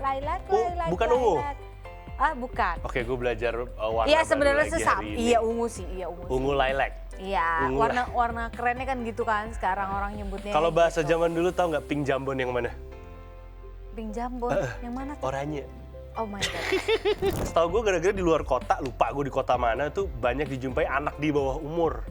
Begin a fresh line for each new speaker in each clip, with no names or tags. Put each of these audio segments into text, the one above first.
Lilac.
Bukan ungu?
Ah, bukan.
Oke, gue belajar warna
Iya
baru
sebenarnya
lagi
sesama.
hari ini.
Iya ungu sih, iya ungu.
Ungu lilac.
Iya,
Ungu.
warna kerennya kan gitu kan sekarang orang nyebutnya.
Kalau bahasa
gitu.
zaman dulu tau nggak pink jambon yang mana?
Pink jambon, yang mana tuh?
Oranye.
Oh my god.
Setahu gue gara-gara di luar kota, lupa gue di kota mana tuh banyak dijumpai anak di bawah umur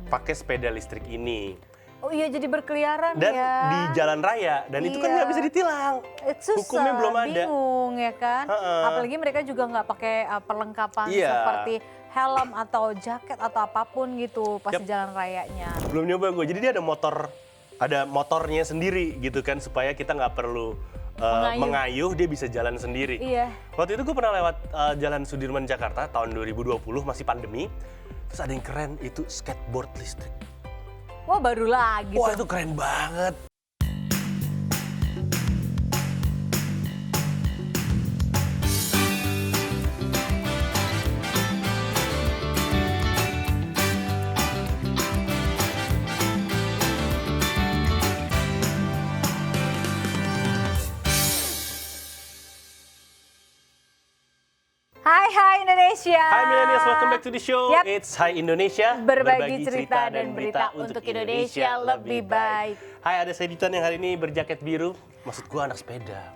pakai sepeda listrik ini.
Oh iya jadi berkeliaran
Dan
ya.
di jalan raya, dan itu kan
Iya.
nggak bisa ditilang.
Susah,
Hukumnya belum ada.
bingung ya kan.
Ha-ha.
Apalagi mereka juga nggak pakai perlengkapan
Iya.
seperti helm atau jaket atau apapun gitu pas
Yap.
di jalan rayanya.
Belum nyoba gue, jadi dia ada motornya sendiri gitu kan, supaya kita nggak perlu mengayuh, dia bisa jalan sendiri.
Iya.
Waktu itu gue pernah lewat Jalan Sudirman Jakarta tahun 2020, masih pandemi. Terus ada yang keren, itu skateboard listrik.
Wah baru lagi
Wah
tuh.
itu keren banget.
Hai Indonesia.
Hai millennials, welcome back to the show.
Yap.
It's Hai Indonesia.
Berbagi cerita dan berita untuk Indonesia lebih baik.
Hai, ada saya Diton yang hari ini berjaket biru. Maksud gua anak sepeda.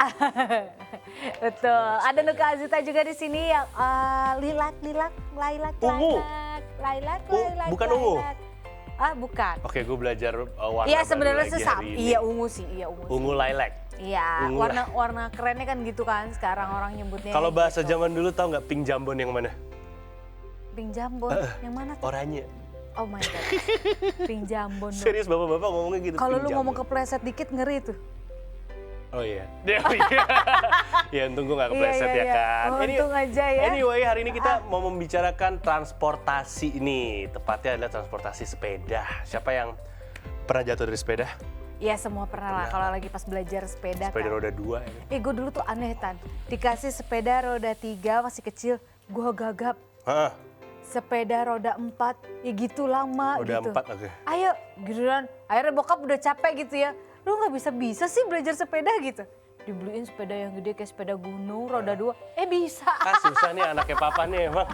Betul. Ada Nuka Azita juga di sini yang lilac.
Ungu.
Lilac.
Bukan ungu?
Ah, bukan.
Oke, gue belajar warna
Iya
baru
sebenarnya
lagi
sesama.
hari ini.
Iya ungu sih, iya ungu.
Ungu lilac.
Iya,
Ungu.
warna kerennya kan gitu kan sekarang orang nyebutnya.
Kalau bahasa
gitu.
zaman dulu tau nggak pink jambon yang mana?
Pink jambon, yang mana tuh?
Oranye.
Oh my god. Pink jambon. dong.
Serius bapak-bapak ngomongnya gitu.
Kalau
pink
lu ngomong
jambon.
kepleset dikit ngeri tuh.
Oh iya. Oh iya. Ya untung gue gak kepleset
Iya.
ya kan.
Oh, untung aja ya.
Anyway, hari ini kita mau membicarakan transportasi ini. Tepatnya adalah transportasi sepeda. Siapa yang pernah jatuh dari sepeda?
Iya semua pernah lah kalau lagi pas belajar sepeda
Sepeda
kan.
roda 2 ini.
Gue dulu tuh aneh Tan. Dikasih sepeda roda 3 masih kecil, gue gagap.
Hah,
Sepeda roda 4, ya gitu lama
roda
gitu.
4 oke.
Ayo, giliran. Akhirnya bokap udah capek gitu ya. Lu nggak bisa sih belajar sepeda gitu. Dibeliin sepeda yang gede kayak sepeda gunung, roda 2. Bisa.
Ah susah nih anaknya papa nih emang.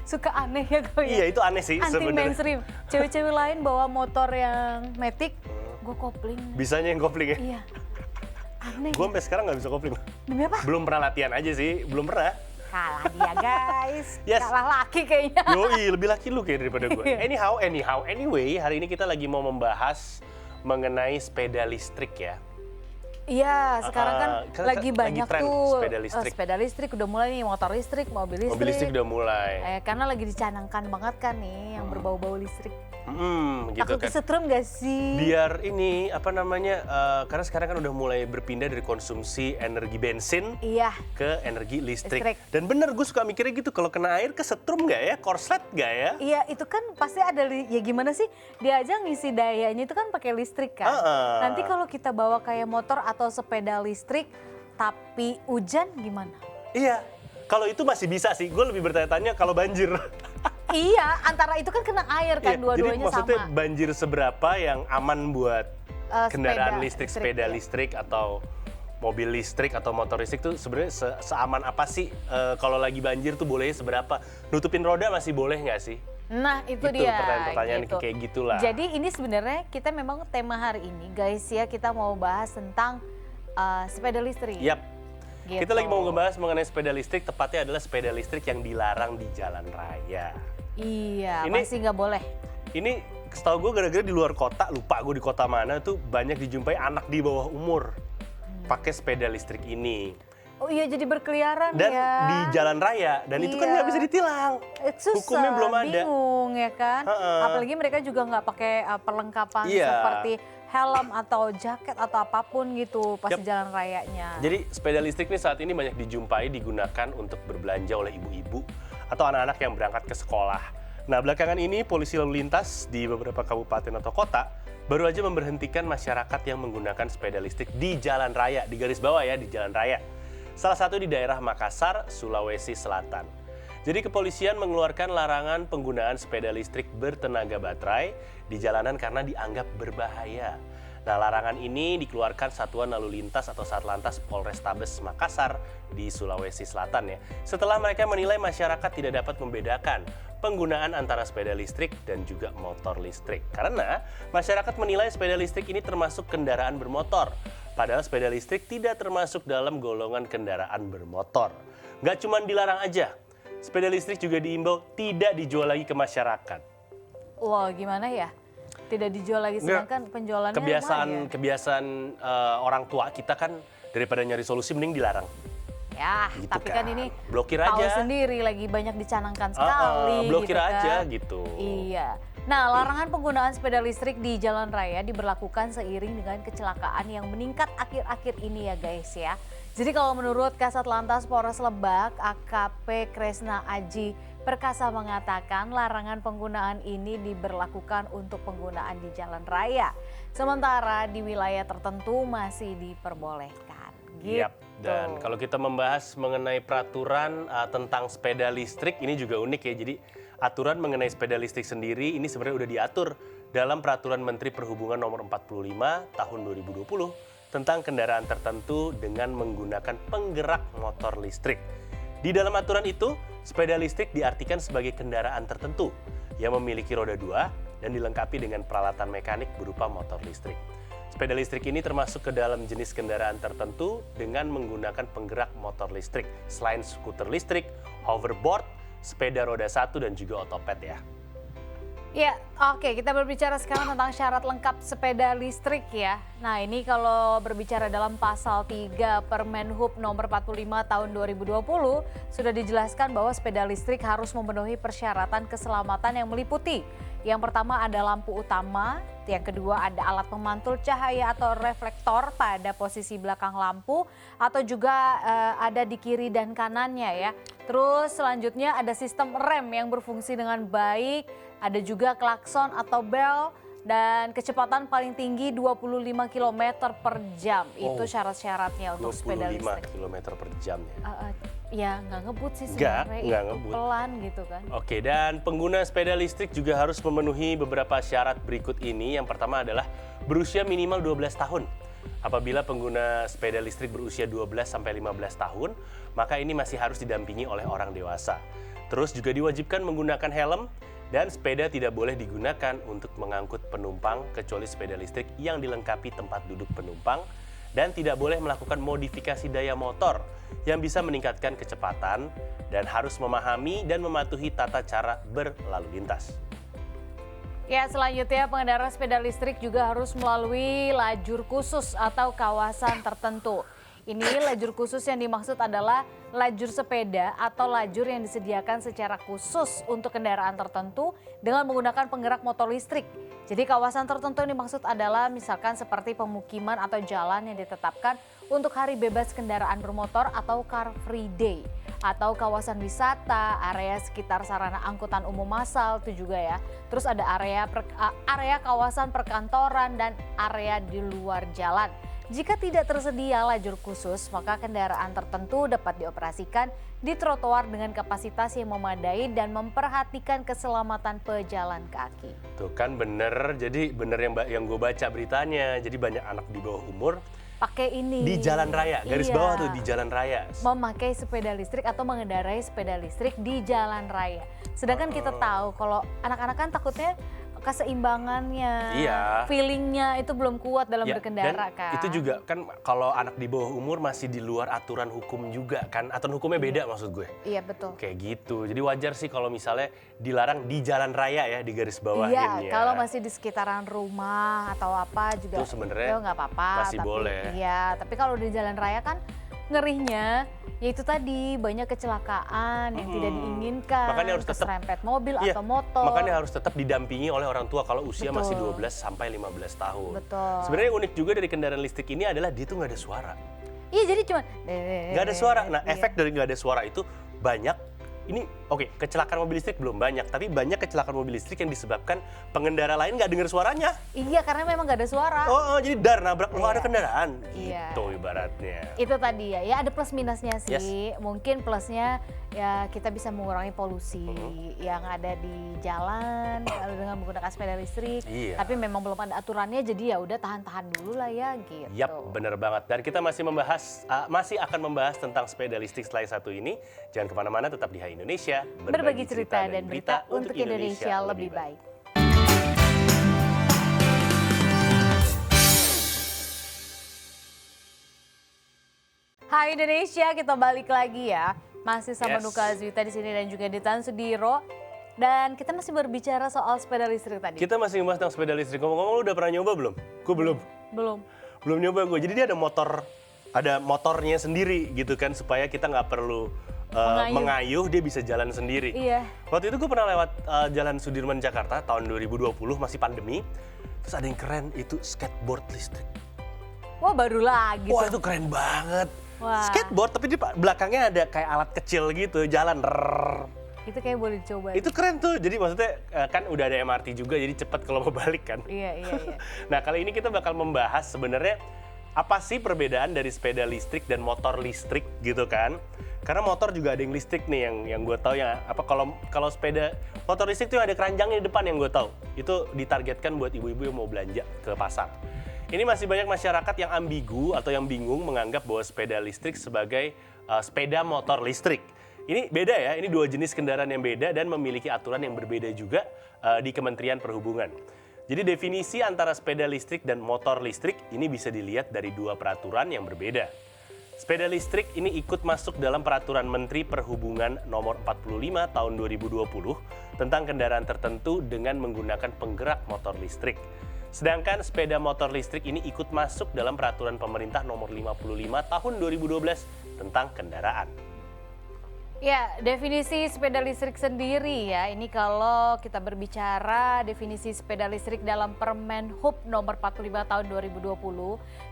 Suka aneh ya gue ya.
Iya itu aneh sih
Anti
sebenarnya.
mainstream. Cewek-cewek lain bawa motor yang matic, gue kopling.
Bisanya yang kopling ya.
Iya. Aneh.
Gue sampai sekarang gak bisa kopling.
Demi apa?
Belum pernah latihan aja sih, belum pernah.
Kalah dia guys.
Yes.
Kalah laki kayaknya.
Yoi, lebih laki lu kayak daripada gue.
Iya.
Anyway, hari ini kita lagi mau membahas mengenai sepeda listrik ya.
Iya, sekarang kan
kan
lagi
lagi
banyak
tren
tuh
sepeda listrik.
udah mulai nih, motor listrik, mobil listrik.
Mobil listrik udah mulai.
Karena lagi dicanangkan banget kan nih yang berbau-bau listrik.
Gitu
Takut
kan.
kesetrum gak sih?
Biar ini apa namanya? Karena sekarang kan udah mulai berpindah dari konsumsi energi bensin
Iya,
ke energi listrik.
Listrik.
Dan bener gue suka mikirnya gitu, kalau kena air kesetrum nggak ya? Korslet nggak ya?
iya itu kan pasti ada, ya gimana sih? Dia aja ngisi dayanya itu kan pakai listrik kan. Nanti kalau kita bawa kayak motor atau sepeda listrik, tapi hujan gimana?
Iya. Kalau itu masih bisa sih. Gue lebih bertanya-tanya kalau banjir.
Iya, antara itu kan kena air kan,
Iya,
dua-duanya
jadi maksudnya
sama.
banjir seberapa yang aman buat kendaraan listrik, sepeda
iya.
listrik atau mobil listrik atau motor listrik tuh sebenarnya seaman apa sih kalau lagi banjir tuh bolehnya seberapa? Nutupin roda masih boleh nggak sih?
Nah itu
Gitu,
dia.
pertanyaan-pertanyaan
gitu.
kayak gitulah.
Jadi ini sebenarnya kita memang tema hari ini guys ya, kita mau bahas tentang sepeda listrik.
Yap.
Gitu.
Kita lagi mau ngebahas mengenai sepeda listrik, tepatnya adalah sepeda listrik yang dilarang di jalan raya.
Iya,
Ini-
masih nggak boleh.
Ini setahu gue gara-gara di luar kota, lupa gue di kota mana tuh banyak dijumpai anak di bawah umur pakai sepeda listrik ini.
Oh iya jadi berkeliaran
Dan
ya.
di jalan raya, dan itu kan
Iya.
nggak bisa ditilang.
Susah,
Hukumnya belum ada.
bingung ya kan.
Ha-ha.
Apalagi mereka juga nggak pakai perlengkapan
Iya.
seperti helm atau jaket atau apapun gitu pas
Yap.
di jalan rayanya.
Jadi sepeda listrik ini saat ini banyak dijumpai digunakan untuk berbelanja oleh ibu-ibu atau anak-anak yang berangkat ke sekolah. Nah belakangan ini polisi lalu lintas di beberapa kabupaten atau kota baru aja memberhentikan masyarakat yang menggunakan sepeda listrik di jalan raya, di garis bawah ya, di jalan raya. Salah satu di daerah Makassar, Sulawesi Selatan. Jadi kepolisian mengeluarkan larangan penggunaan sepeda listrik bertenaga baterai di jalanan karena dianggap berbahaya. Nah, larangan ini dikeluarkan Satuan Lalu Lintas atau Satlantas Polrestabes Makassar di Sulawesi Selatan ya. Setelah mereka menilai masyarakat tidak dapat membedakan penggunaan antara sepeda listrik dan juga motor listrik. Karena masyarakat menilai sepeda listrik ini termasuk kendaraan bermotor. Padahal sepeda listrik tidak termasuk dalam golongan kendaraan bermotor. Nggak cuma dilarang aja, sepeda listrik juga diimbau tidak dijual lagi ke masyarakat.
Wah, gimana ya? Tidak dijual lagi, sedangkan penjualannya
kebiasaan orang tua kita kan daripada nyari solusi mending dilarang.
Ya,
Gitu
tapi kan ini
blokir
tahu
aja
sendiri lagi banyak dicanangkan sekali.
blokir
gitu kan.
aja gitu.
Iya. Nah, larangan penggunaan sepeda listrik di jalan raya diberlakukan seiring dengan kecelakaan yang meningkat akhir-akhir ini ya guys ya. Jadi kalau menurut Kasat Lantas Polres Lebak, AKP Kresna Aji Perkasa mengatakan larangan penggunaan ini diberlakukan untuk penggunaan di jalan raya. Sementara di wilayah tertentu masih diperbolehkan. Gitu.
Yap. Dan kalau kita membahas mengenai peraturan tentang sepeda listrik, ini juga unik ya. Jadi aturan mengenai sepeda listrik sendiri ini sebenarnya udah diatur dalam Peraturan Menteri Perhubungan Nomor 45 Tahun 2020 tentang kendaraan tertentu dengan menggunakan penggerak motor listrik. Di dalam aturan itu, sepeda listrik diartikan sebagai kendaraan tertentu yang memiliki roda 2 dan dilengkapi dengan peralatan mekanik berupa motor listrik. Sepeda listrik ini termasuk ke dalam jenis kendaraan tertentu dengan menggunakan penggerak motor listrik, selain skuter listrik, hoverboard, sepeda roda 1 dan juga otopet ya.
Ya, oke, kita berbicara sekarang tentang syarat lengkap sepeda listrik ya. Nah, ini kalau berbicara dalam pasal 3 Permen Hub nomor 45 tahun 2020 sudah dijelaskan bahwa sepeda listrik harus memenuhi persyaratan keselamatan yang meliputi. Yang pertama ada lampu utama, yang kedua ada alat pemantul cahaya atau reflektor pada posisi belakang lampu atau juga ada di kiri dan kanannya ya. Terus selanjutnya ada sistem rem yang berfungsi dengan baik, ada juga klakson atau bel dan kecepatan paling tinggi 25 km per jam. Itu syarat-syaratnya untuk sepeda listrik.
25 km per jam ya.
Ya nggak ngebut sih sebenarnya,
nggak ngebut.
Pelan gitu kan.
Oke, dan pengguna sepeda listrik juga harus memenuhi beberapa syarat berikut ini. Yang pertama adalah berusia minimal 12 tahun. Apabila pengguna sepeda listrik berusia 12-15 tahun, maka ini masih harus didampingi oleh orang dewasa. Terus juga diwajibkan menggunakan helm dan sepeda tidak boleh digunakan untuk mengangkut penumpang kecuali sepeda listrik yang dilengkapi tempat duduk penumpang dan tidak boleh melakukan modifikasi daya motor yang bisa meningkatkan kecepatan dan harus memahami dan mematuhi tata cara berlalu lintas.
Ya, selanjutnya pengendara sepeda listrik juga harus melalui lajur khusus atau kawasan tertentu. Ini lajur khusus yang dimaksud adalah lajur sepeda atau lajur yang disediakan secara khusus untuk kendaraan tertentu dengan menggunakan penggerak motor listrik. Jadi kawasan tertentu yang dimaksud adalah misalkan seperti pemukiman atau jalan yang ditetapkan untuk hari bebas kendaraan bermotor atau Car Free Day. Atau kawasan wisata, area sekitar sarana angkutan umum massal itu juga ya. Terus ada area kawasan perkantoran dan area di luar jalan. Jika tidak tersedia lajur khusus, maka kendaraan tertentu dapat dioperasikan di trotoar dengan kapasitas yang memadai dan memperhatikan keselamatan pejalan kaki.
Tuh kan bener, jadi bener yang gue baca beritanya. Jadi banyak anak di bawah umur
pakai ini
di jalan raya, garis bawah tuh di jalan raya.
Memakai sepeda listrik atau mengendarai sepeda listrik di jalan raya. Sedangkan kita tahu kalau anak-anak kan takutnya keseimbangannya, feelingnya itu belum kuat dalam berkendara kan.
Itu juga kan kalau anak di bawah umur masih di luar aturan hukum juga kan, aturan hukumnya beda maksud gue.
Iya betul.
Kayak gitu, jadi wajar sih kalau misalnya dilarang di jalan raya ya, di garis bawahin ya.
Iya, kalau masih di sekitaran rumah atau apa juga
itu sebenarnya
nggak apa-apa.
Masih boleh.
Iya, tapi kalau di jalan raya kan ngerinya yaitu tadi banyak kecelakaan yang tidak diinginkan,
makanya harus tetap
keserempet mobil atau motor.
Makanya harus tetap didampingi oleh orang tua kalau usia masih 12 sampai 15 tahun.
Betul.
Sebenarnya unik juga dari kendaraan listrik ini adalah dia tuh nggak ada suara.
Iya, jadi cuma
nggak ada suara. Nah, efek dari nggak ada suara itu banyak. Ini Oke, kecelakaan mobil listrik belum banyak, tapi banyak kecelakaan mobil listrik yang disebabkan pengendara lain nggak dengar suaranya.
Iya, karena memang nggak ada suara.
Jadi dar nabrak, ada
Iya.
kendaraan.
Iya.
Gitu ibaratnya.
Itu tadi ya ada plus minusnya sih. Mungkin plusnya ya kita bisa mengurangi polusi yang ada di jalan kalau dengan menggunakan sepeda listrik.
Iya.
Tapi memang belum ada aturannya, jadi ya udah tahan-tahan dulu lah ya gitu.
Yap, bener banget. Dan kita masih akan membahas tentang sepeda listrik setelah yang satu ini. Jangan kemana-mana, tetap di Hai Indonesia.
Berbagi cerita dan berita untuk Indonesia lebih baik. Hai Indonesia, kita balik lagi ya. Masih sama
Yes.
Nuka Azwita di sini dan juga Ditan Sudiro. Dan kita masih berbicara soal sepeda listrik tadi.
Kita masih membahas tentang sepeda listrik. Ngomong-ngomong, lu udah pernah nyoba belum? Gue belum.
Belum.
Nyoba gue. Jadi dia ada motornya sendiri gitu kan, supaya kita nggak perlu mengayuh, dia bisa jalan sendiri.
Iya.
Waktu itu gue pernah lewat Jalan Sudirman Jakarta tahun 2020, masih pandemi. Terus ada yang keren, itu skateboard listrik.
Wah, baru lagi
Wah,
tuh.
itu keren banget.
Wah.
Skateboard, tapi di belakangnya ada kayak alat kecil gitu, jalan.
Itu kayak boleh dicoba.
Itu keren tuh. Jadi maksudnya kan udah ada MRT juga, jadi cepet kalau mau balik kan.
Iya.
Nah, kali ini kita bakal membahas sebenarnya apa sih perbedaan dari sepeda listrik dan motor listrik gitu kan? Karena motor juga ada yang listrik nih yang gue tahu ya. Apa kalau sepeda motor listrik tuh ada keranjangnya di depan yang gue tahu. Itu ditargetkan buat ibu-ibu yang mau belanja ke pasar. Ini masih banyak masyarakat yang ambigu atau yang bingung menganggap bahwa sepeda listrik sebagai sepeda motor listrik. Ini beda ya, ini dua jenis kendaraan yang beda dan memiliki aturan yang berbeda juga di Kementerian Perhubungan. Jadi definisi antara sepeda listrik dan motor listrik ini bisa dilihat dari dua peraturan yang berbeda. Sepeda listrik ini ikut masuk dalam Peraturan Menteri Perhubungan Nomor 45 Tahun 2020 tentang kendaraan tertentu dengan menggunakan penggerak motor listrik. Sedangkan sepeda motor listrik ini ikut masuk dalam Peraturan Pemerintah Nomor 55 Tahun 2012 tentang kendaraan.
Ya, definisi sepeda listrik sendiri ya. Ini kalau kita berbicara definisi sepeda listrik dalam Permen Hub nomor 45 tahun 2020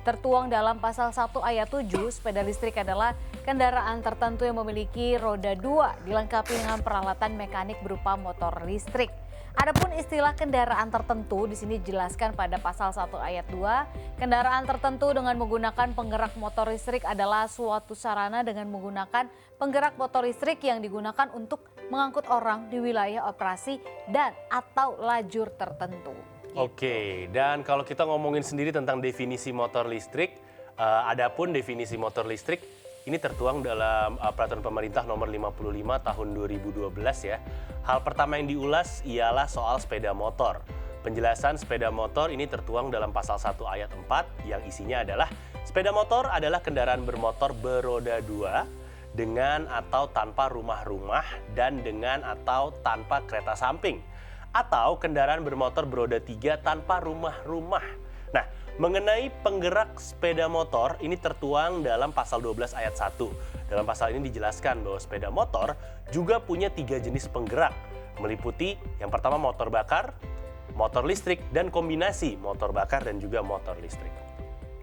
tertuang dalam pasal 1 ayat 7, sepeda listrik adalah kendaraan tertentu yang memiliki roda 2 dilengkapi dengan peralatan mekanik berupa motor listrik. Adapun istilah kendaraan tertentu di sini dijelaskan pada pasal 1 ayat 2, kendaraan tertentu dengan menggunakan penggerak motor listrik adalah suatu sarana dengan menggunakan penggerak motor listrik yang digunakan untuk mengangkut orang di wilayah operasi dan atau lajur tertentu.
Oke, dan kalau kita ngomongin sendiri tentang definisi motor listrik, adapun definisi motor listrik ini tertuang dalam Peraturan Pemerintah Nomor 55 Tahun 2012 ya. Hal pertama yang diulas ialah soal sepeda motor. Penjelasan sepeda motor ini tertuang dalam pasal 1 ayat 4 yang isinya adalah sepeda motor adalah kendaraan bermotor beroda 2 dengan atau tanpa rumah-rumah dan dengan atau tanpa kereta samping. Atau kendaraan bermotor beroda 3 tanpa rumah-rumah. Nah, mengenai penggerak sepeda motor ini tertuang dalam pasal 12 ayat 1. Dalam pasal ini dijelaskan bahwa sepeda motor juga punya 3 jenis penggerak, meliputi yang pertama motor bakar, motor listrik, dan kombinasi motor bakar dan juga motor listrik.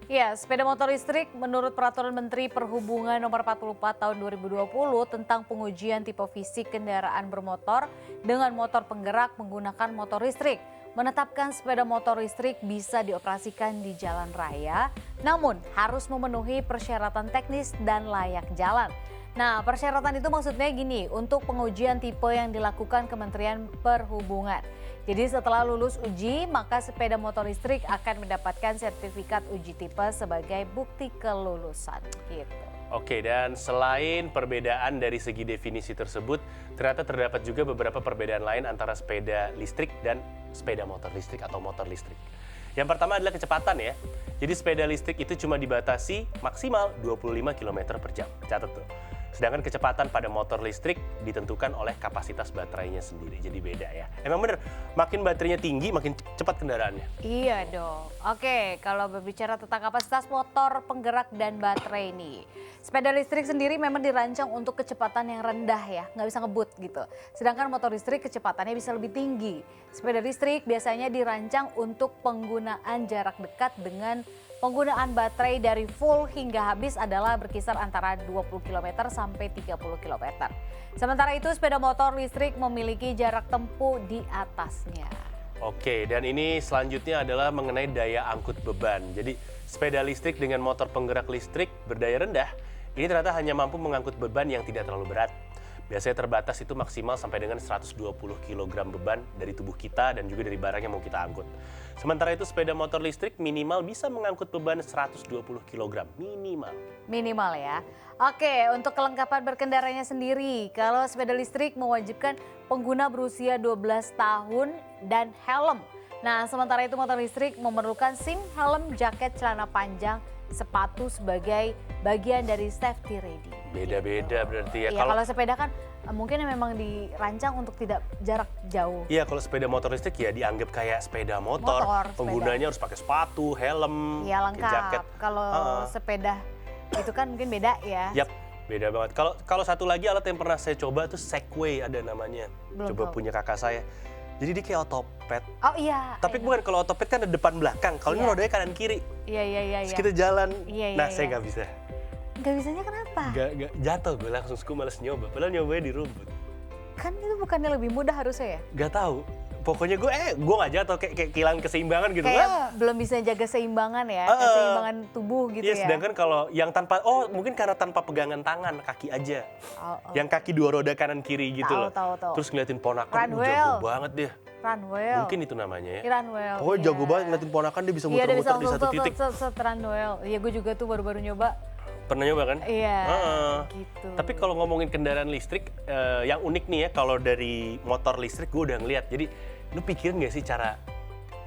Ya, sepeda motor listrik menurut Peraturan Menteri Perhubungan Nomor 44 Tahun 2020 tentang pengujian tipe fisik kendaraan bermotor dengan motor penggerak menggunakan motor listrik, menetapkan sepeda motor listrik bisa dioperasikan di jalan raya, namun harus memenuhi persyaratan teknis dan layak jalan. Nah, persyaratan itu maksudnya gini, untuk pengujian tipe yang dilakukan Kementerian Perhubungan. Jadi setelah lulus uji, maka sepeda motor listrik akan mendapatkan sertifikat uji tipe sebagai bukti kelulusan. Gitu.
Oke, dan selain perbedaan dari segi definisi tersebut, ternyata terdapat juga beberapa perbedaan lain antara sepeda listrik dan sepeda motor listrik atau motor listrik. Yang pertama adalah kecepatan ya. Jadi sepeda listrik itu cuma dibatasi maksimal 25 km per jam. Catat tuh. Sedangkan kecepatan pada motor listrik ditentukan oleh kapasitas baterainya sendiri. Jadi beda ya. Emang bener, makin baterainya tinggi, makin cepat kendaraannya.
Iya dong. Oke, kalau berbicara tentang kapasitas motor, penggerak, dan baterai ini. Sepeda listrik sendiri memang dirancang untuk kecepatan yang rendah ya, nggak bisa ngebut gitu. Sedangkan motor listrik kecepatannya bisa lebih tinggi. Sepeda listrik biasanya dirancang untuk penggunaan jarak dekat dengan penggunaan baterai dari full hingga habis adalah berkisar antara 20 km sampai 30 km. Sementara itu sepeda motor listrik memiliki jarak tempuh di atasnya.
Oke, dan ini selanjutnya adalah mengenai daya angkut beban. Jadi sepeda listrik dengan motor penggerak listrik berdaya rendah, ini ternyata hanya mampu mengangkut beban yang tidak terlalu berat. Biasanya terbatas itu maksimal sampai dengan 120 kg beban dari tubuh kita dan juga dari barang yang mau kita angkut. Sementara itu sepeda motor listrik minimal bisa mengangkut beban 120 kg minimal.
Minimal ya. Oke, untuk kelengkapan berkendaranya sendiri, kalau sepeda listrik mewajibkan pengguna berusia 12 tahun dan helm. Nah, sementara itu motor listrik memerlukan SIM, helm, jaket, celana panjang, sepatu sebagai bagian dari safety ready.
Beda-beda berarti ya.
Iya, kalau sepeda kan mungkin memang dirancang untuk tidak jarak jauh.
Iya, kalau sepeda motor listrik ya dianggap kayak sepeda motor. Penggunanya harus pakai sepatu, helm,
Iya,
pakai jaket.
lengkap. Kalau sepeda itu kan mungkin beda ya.
Yap, beda banget. Kalau satu lagi alat yang pernah saya coba tuh Segway ada namanya.
Belum
Coba
tahu.
punya kakak saya. Jadi dia kayak otopet.
Oh iya.
Tapi bukan, kalau otopet kan ada depan belakang. Kalau ini
Iya.
rodanya kanan kiri.
Iya.
Terus kita jalan.
Iya,
Nah,
iya,
saya
iya.
nggak bisa.
Nggak bisanya kenapa?
Nggak jatuh gue langsung, gue males nyoba. Padahal nyobanya di rumput.
Kan itu bukannya lebih mudah harusnya ya?
Nggak tahu. Pokoknya gue nggak jatuh, kayak kehilangan keseimbangan gitu.
Kayak belum bisa jaga seimbangan ya,
Heeh.
keseimbangan tubuh gitu
Iya,
ya.
sedangkan kalau yang tanpa, mungkin karena tanpa pegangan tangan, kaki aja.
Oh.
Yang kaki dua roda kanan kiri gitu loh.
Tahu.
Terus ngeliatin ponakan,
Runwell.
jago banget dia.
Runwell.
Mungkin itu namanya ya.
Runwell.
Pokoknya jago banget ngeliatin ponakan, dia bisa
Iya, dia bisa
muter-muter di satu titik.
Runwell. Iya, gue juga tuh baru-baru nyoba.
Pernah nyoba kan?
Iya.
Heeh.
Gitu.
Tapi kalau ngomongin kendaraan listrik, yang unik nih ya, kalau dari motor listrik gue udah ngeliat. Jadi lu pikirin gak sih cara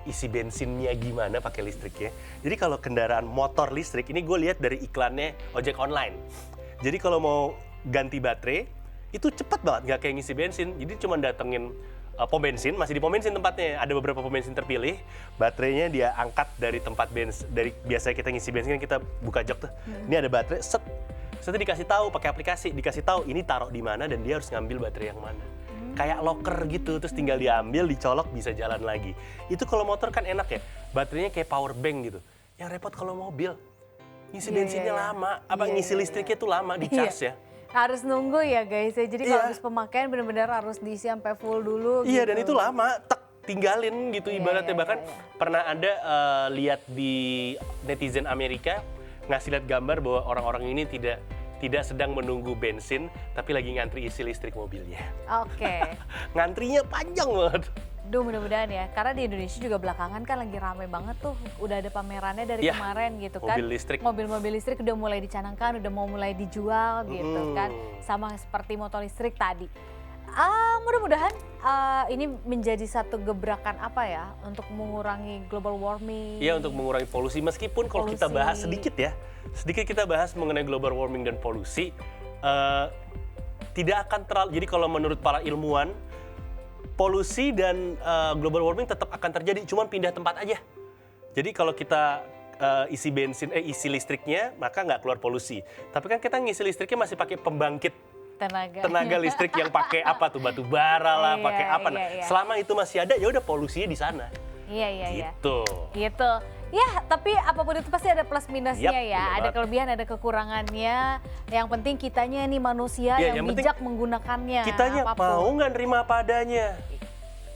isi bensinnya gimana pakai listrik ya? Jadi kalau kendaraan motor listrik, ini gue lihat dari iklannya ojek online. Jadi kalau mau ganti baterai, itu cepet banget, nggak kayak ngisi bensin. Jadi cuma datengin pom bensin, masih di pom bensin tempatnya. Ada beberapa pom bensin terpilih, baterainya dia angkat dari tempat bensin. Dari biasanya kita ngisi bensin kan kita buka jok tuh. Ini ada baterai, setelah dikasih tahu pakai aplikasi, dikasih tahu ini taruh di mana dan dia harus ngambil baterai yang mana. Kayak locker gitu, terus tinggal diambil, dicolok, bisa jalan lagi. Itu kalau motor kan enak ya, baterainya kayak power bank gitu. Yang repot kalau mobil, ngisi bensinnya lama, ngisi listriknya tuh lama di charge ya.
Harus nunggu ya guys ya, jadi kalau habis pemakaian benar-benar harus diisi sampai full dulu.
Iya,
gitu.
dan itu lama, tinggalin gitu ibaratnya. Bahkan pernah ada lihat di netizen Amerika, ngasih lihat gambar bahwa orang-orang ini tidak sedang menunggu bensin, tapi lagi ngantri isi listrik mobilnya.
Oke.
Ngantrinya panjang banget.
Duh, mudah-mudahan ya, karena di Indonesia juga belakangan kan lagi rame banget tuh, udah ada pamerannya dari kemarin gitu kan.
Mobil listrik.
Mobil-mobil listrik udah mulai dicanangkan, udah mau mulai dijual gitu kan, sama seperti motor listrik tadi. Mudah-mudahan ini menjadi satu gebrakan apa ya, untuk mengurangi global warming.
Iya, untuk mengurangi polusi. Meskipun kalau kita bahas sedikit kita bahas mengenai global warming dan polusi, tidak akan terlalu, jadi kalau menurut para ilmuwan, polusi dan global warming tetap akan terjadi, cuman pindah tempat aja. Jadi kalau kita isi listriknya, maka nggak keluar polusi. Tapi kan kita ngisi listriknya masih pakai pembangkit tenaga listrik yang pakai apa tuh, batu bara lah, pakai apa. Nah, selama itu masih ada, ya udah polusinya di sana.
Iya.
Gitu.
Ya, tapi apapun itu pasti ada plus minusnya
Yap,
ya. Ada kelebihan, ada kekurangannya. Yang penting kitanya nih manusia yang bijak menggunakannya.
Kitanya mau nggak nerima apa adanya.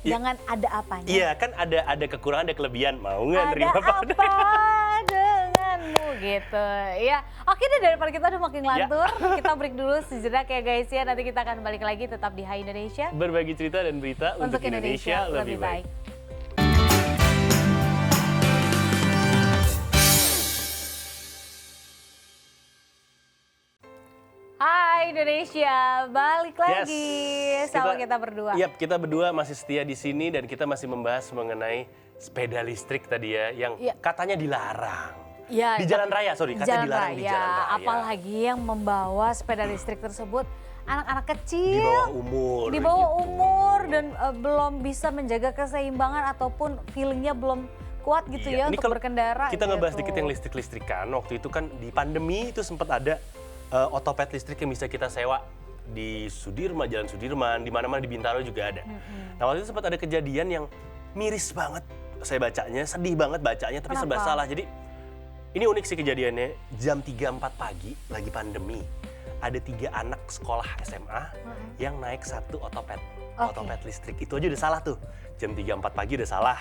Jangan ada apanya.
Iya, kan ada kekurangan, ada kelebihan. Mau nggak nerima apa adanya.
Ada apa denganmu gitu. Ya, oke deh, daripada kita udah makin ngelantur, kita break dulu sejenak ya guys ya. Nanti kita akan balik lagi tetap di Hai Indonesia.
Berbagi cerita dan berita untuk Indonesia lebih baik.
Hai Indonesia, balik lagi sama kita berdua.
Iya, kita berdua masih setia di sini dan kita masih membahas mengenai sepeda listrik tadi ya, yang katanya dilarang.
Ya,
di jalan raya, katanya dilarang di jalan raya.
Apalagi yang membawa sepeda listrik tersebut anak-anak kecil.
Di bawah umur.
Dan belum bisa menjaga keseimbangan ataupun feelingnya belum kuat gitu ya untuk berkendara.
Kita ngebahas dikit yang listrik-listrikan. Waktu itu kan di pandemi itu sempat ada otopet listrik yang bisa kita sewa di Sudirman, Jalan Sudirman, di mana-mana di Bintaro juga ada. Nah, waktu itu sempat ada kejadian yang miris banget saya bacanya, sedih banget bacanya, tapi serba salah. Jadi Ini unik sih kejadiannya, jam 3.04 pagi, lagi pandemi. Ada 3 anak sekolah SMA yang naik satu otopet listrik. Itu aja udah salah tuh, jam 3.04 pagi udah salah.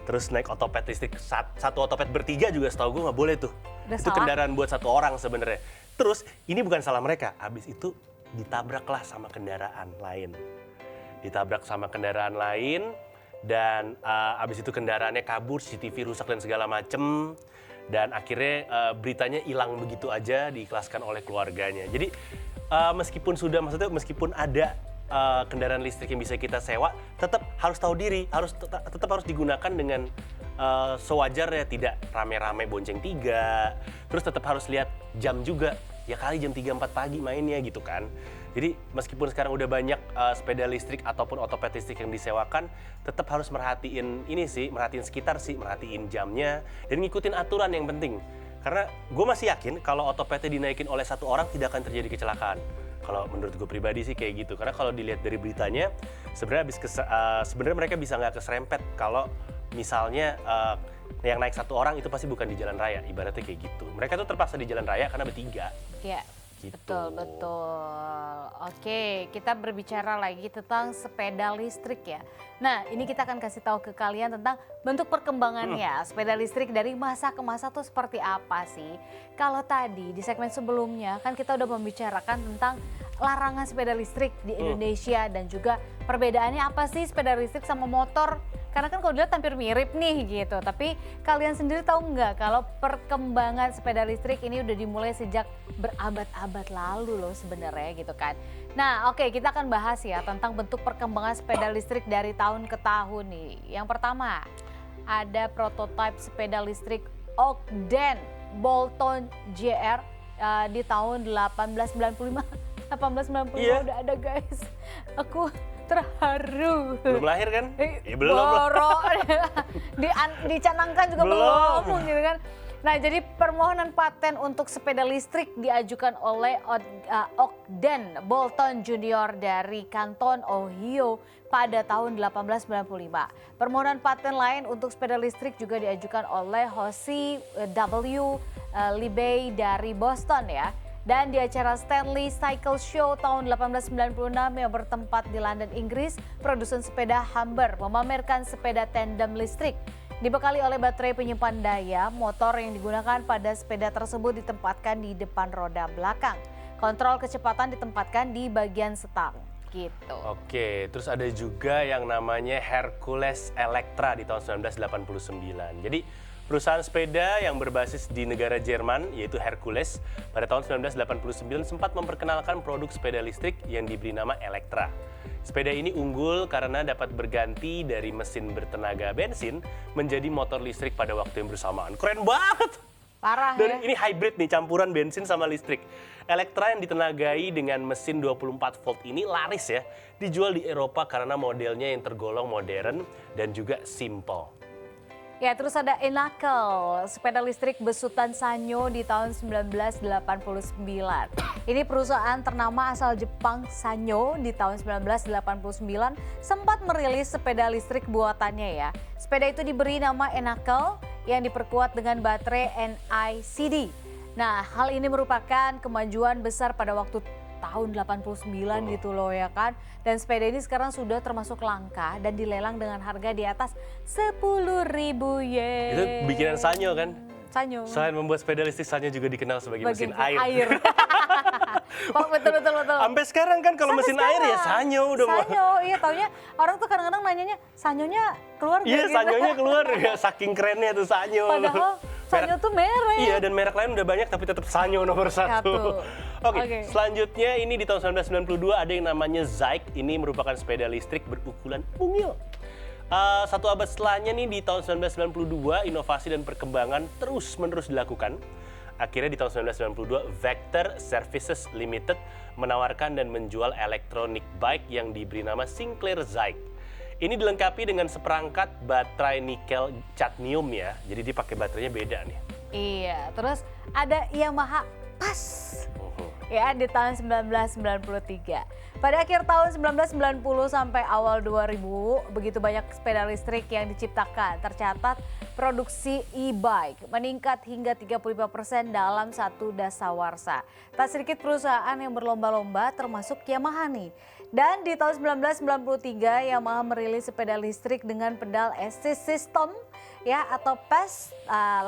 Terus naik otopet listrik, satu otopet bertiga juga setahu gue nggak boleh tuh. Itu kendaraan buat 1 orang sebenarnya. Terus ini bukan salah mereka, abis itu ditabraklah sama kendaraan lain. Dan abis itu kendaraannya kabur, CCTV rusak dan segala macem. Dan akhirnya beritanya hilang begitu aja, diikhlaskan oleh keluarganya. Jadi meskipun ada kendaraan listrik yang bisa kita sewa, tetap harus tahu diri, tetap harus digunakan dengan sewajarnya, tidak rame-rame bonceng 3. Terus tetap harus lihat jam juga, ya kali jam 3.04 pagi mainnya gitu kan. Jadi meskipun sekarang udah banyak sepeda listrik ataupun otopet listrik yang disewakan, tetap harus merhatiin sekitar sih, merhatiin jamnya, dan ngikutin aturan yang penting. Karena gue masih yakin kalau otopetnya dinaikin oleh 1 orang tidak akan terjadi kecelakaan. Kalau menurut gue pribadi sih kayak gitu. Karena kalau dilihat dari beritanya, sebenarnya mereka bisa nggak keserempet kalau misalnya yang naik 1 orang itu pasti bukan di jalan raya, ibaratnya kayak gitu. Mereka tuh terpaksa di jalan raya karena bertiga.
Iya.
Gitu.
Betul. Oke, kita berbicara lagi tentang sepeda listrik ya. Nah, ini kita akan kasih tahu ke kalian tentang bentuk perkembangannya. Sepeda listrik dari masa ke masa tuh seperti apa sih? Kalau tadi di segmen sebelumnya kan kita udah membicarakan tentang larangan sepeda listrik di Indonesia dan juga perbedaannya apa sih sepeda listrik sama motor? Karena kan kalau dilihat hampir mirip nih gitu. Tapi kalian sendiri tahu nggak kalau perkembangan sepeda listrik ini udah dimulai sejak berabad-abad lalu loh sebenarnya gitu kan. Nah oke, kita akan bahas ya tentang bentuk perkembangan sepeda listrik dari tahun ke tahun nih. Yang pertama ada prototipe sepeda listrik Ogden Bolton JR di tahun 1895. 1895 udah ada guys. Aku terharu.
Belum lahir kan?
Belum. Dicanangkan juga belum gitu kan. Nah, jadi permohonan paten untuk sepeda listrik diajukan oleh Ogden Bolton Jr. dari kanton Ohio pada tahun 1895. Permohonan paten lain untuk sepeda listrik juga diajukan oleh Hosie W. Libey dari Boston ya. Dan di acara Stanley Cycle Show tahun 1896 yang bertempat di London, Inggris, produsen sepeda Humber memamerkan sepeda tandem listrik. Dibekali oleh baterai penyimpan daya, motor yang digunakan pada sepeda tersebut ditempatkan di depan roda belakang. Kontrol kecepatan ditempatkan di bagian setang. Gitu.
Oke, terus ada juga yang namanya Hercules Electra di tahun 1989. Jadi perusahaan sepeda yang berbasis di negara Jerman, yaitu Hercules, pada tahun 1989 sempat memperkenalkan produk sepeda listrik yang diberi nama Electra. Sepeda ini unggul karena dapat berganti dari mesin bertenaga bensin menjadi motor listrik pada waktu yang bersamaan. Keren banget!
Parah ya?
Ini hybrid nih, campuran bensin sama listrik. Electra yang ditenagai dengan mesin 24 volt ini laris ya, dijual di Eropa karena modelnya yang tergolong modern dan juga simple.
Ya, terus ada Enacle, sepeda listrik besutan Sanyo di tahun 1989. Ini perusahaan ternama asal Jepang Sanyo di tahun 1989 sempat merilis sepeda listrik buatannya ya. Sepeda itu diberi nama Enacle yang diperkuat dengan baterai NICD. Nah, hal ini merupakan kemajuan besar pada waktu tahun 89 gitu loh ya kan. Dan sepeda ini sekarang sudah termasuk langka dan dilelang dengan harga di atas 10.000 yen.
Itu bikinan Sanyo kan?
Sanyo.
Selain membuat sepeda listrik, Sanyo juga dikenal sebagai mesin air.
Oh, betul.
Sampai sekarang kan kalau mesin air ya Sanyo udah.
Sanyo, iya taunya orang tuh kadang-kadang nanyanya Sanyonya keluar
Iya,
gitu.
Sanyonya keluar ya, saking kerennya tuh Sanyo.
Padahal Sanyo tuh merek.
Iya, dan merek lain udah banyak tapi tetap Sanyo nomor 1. Oke, selanjutnya ini di tahun 1992 ada yang namanya Zyke. Ini merupakan sepeda listrik berukuran mungil. Satu abad setelahnya nih di tahun 1992 inovasi dan perkembangan terus-menerus dilakukan. Akhirnya di tahun 1992 Vector Services Limited menawarkan dan menjual electronic bike yang diberi nama Sinclair Zyke. Ini dilengkapi dengan seperangkat baterai nikel cadmium ya. Jadi dia pakai baterainya beda nih.
Iya, terus ada Yamaha Paz. Ya, di tahun 1993. Pada akhir tahun 1990 sampai awal 2000, begitu banyak sepeda listrik yang diciptakan. Tercatat produksi e-bike meningkat hingga 35% dalam satu dasawarsa. Tak sedikit perusahaan yang berlomba-lomba termasuk Yamaha nih. Dan di tahun 1993 Yamaha merilis sepeda listrik dengan pedal assist system ya atau PAS.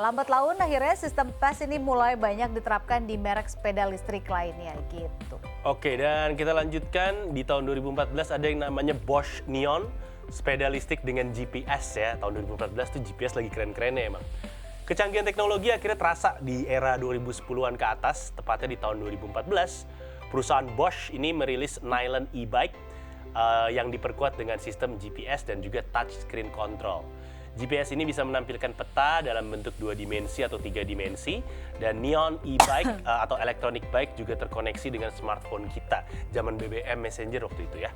Lambat laun akhirnya sistem PAS ini mulai banyak diterapkan di merek sepeda listrik lainnya gitu.
Oke, dan kita lanjutkan di tahun 2014 ada yang namanya Bosch Neon, sepeda listrik dengan GPS ya. Tahun 2014 tuh GPS lagi keren-kerennya emang. Kecanggihan teknologi akhirnya terasa di era 2010-an ke atas, tepatnya di tahun 2014. Perusahaan Bosch ini merilis Nylon e-bike yang diperkuat dengan sistem GPS dan juga touchscreen control. GPS ini bisa menampilkan peta dalam bentuk 2 dimensi atau 3 dimensi, dan Neon e-bike atau electronic bike juga terkoneksi dengan smartphone kita, zaman BBM Messenger waktu itu ya.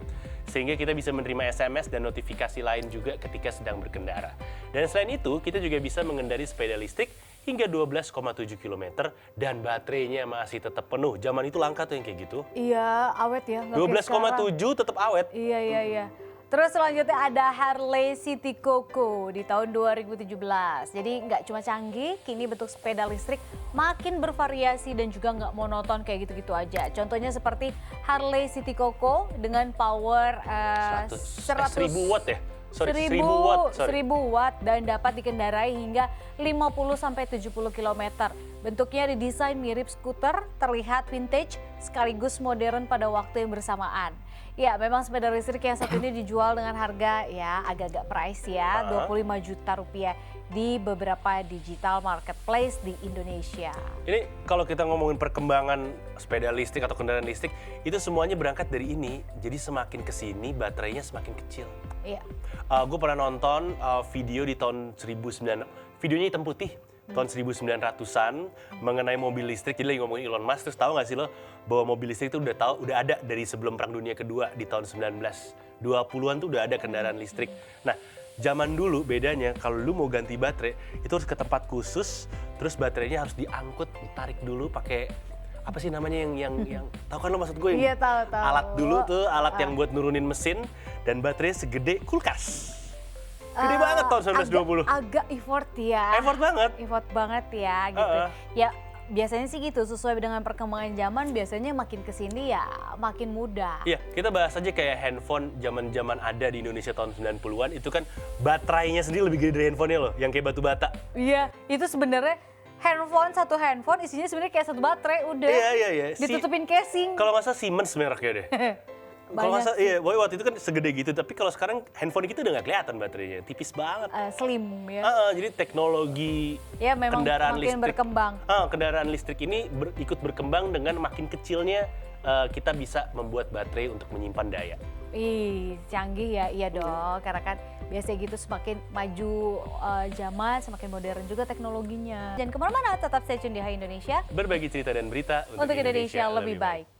Sehingga kita bisa menerima SMS dan notifikasi lain juga ketika sedang berkendara. Dan selain itu, kita juga bisa mengendari sepeda listrik hingga 12,7 km dan baterainya masih tetap penuh. Zaman itu langka tuh yang kayak gitu.
Iya, awet ya.
12,7 tetap awet.
Iya. Terus selanjutnya ada Harley City Coco di tahun 2017. Jadi nggak cuma canggih, kini bentuk sepeda listrik makin bervariasi dan juga nggak monoton kayak gitu-gitu aja. Contohnya seperti Harley City Coco dengan power
1000 watt ya?
1000 watt dan dapat dikendarai hingga 50-70 km. Bentuknya didesain mirip skuter, terlihat vintage sekaligus modern pada waktu yang bersamaan. Ya, memang sepeda listrik yang satu ini dijual dengan harga ya agak-agak pricey ya, 25 juta rupiah di beberapa digital marketplace di Indonesia.
Ini kalau kita ngomongin perkembangan sepeda listrik atau kendaraan listrik, itu semuanya berangkat dari ini. Jadi semakin kesini baterainya semakin kecil.
Iya.
Gue pernah nonton video di tahun 1900, videonya hitam putih. Tahun 1900-an mengenai mobil listrik. Jadi lagi ngomongin Elon Musk, terus tahu nggak sih lo bahwa mobil listrik itu udah ada dari sebelum Perang Dunia Kedua di tahun 1920-an tuh udah ada kendaraan listrik. Nah, zaman dulu bedanya kalau lu mau ganti baterai itu harus ke tempat khusus, terus baterainya harus diangkut, ditarik dulu pakai apa sih namanya yang tahu kan lo maksud gue?
Iya, tahu.
Alat dulu tuh, alat yang buat nurunin mesin dan baterainya segede kulkas. Gede banget tahun 1920.
Agak effort ya.
Effort banget
Ya gitu. Ya biasanya sih gitu, sesuai dengan perkembangan zaman biasanya makin kesini ya makin mudah.
Iya, kita bahas aja kayak handphone zaman-zaman ada di Indonesia tahun 90-an, itu kan baterainya sendiri lebih gede dari handphonenya loh, yang kayak batu bata.
Iya, itu sebenarnya satu handphone isinya sebenarnya kayak satu baterai udah.
Iya.
Ditutupin casing.
Kalau nggak salah Siemens mereknya deh. Kalau nggak salah, iya, waktu itu kan segede gitu, tapi kalau sekarang handphone kita udah nggak kelihatan baterainya, tipis banget.
Slim ya.
Jadi teknologi
ya, memang
kendaraan
makin
listrik,
berkembang.
Kendaraan listrik ini ikut berkembang dengan makin kecilnya kita bisa membuat baterai untuk menyimpan daya.
Canggih ya, iya dong. Karena kan biasanya gitu semakin maju zaman, semakin modern juga teknologinya. Jangan kemana-mana, tetap stay tune di Hai Indonesia.
Berbagi cerita dan berita
untuk Indonesia lebih baik.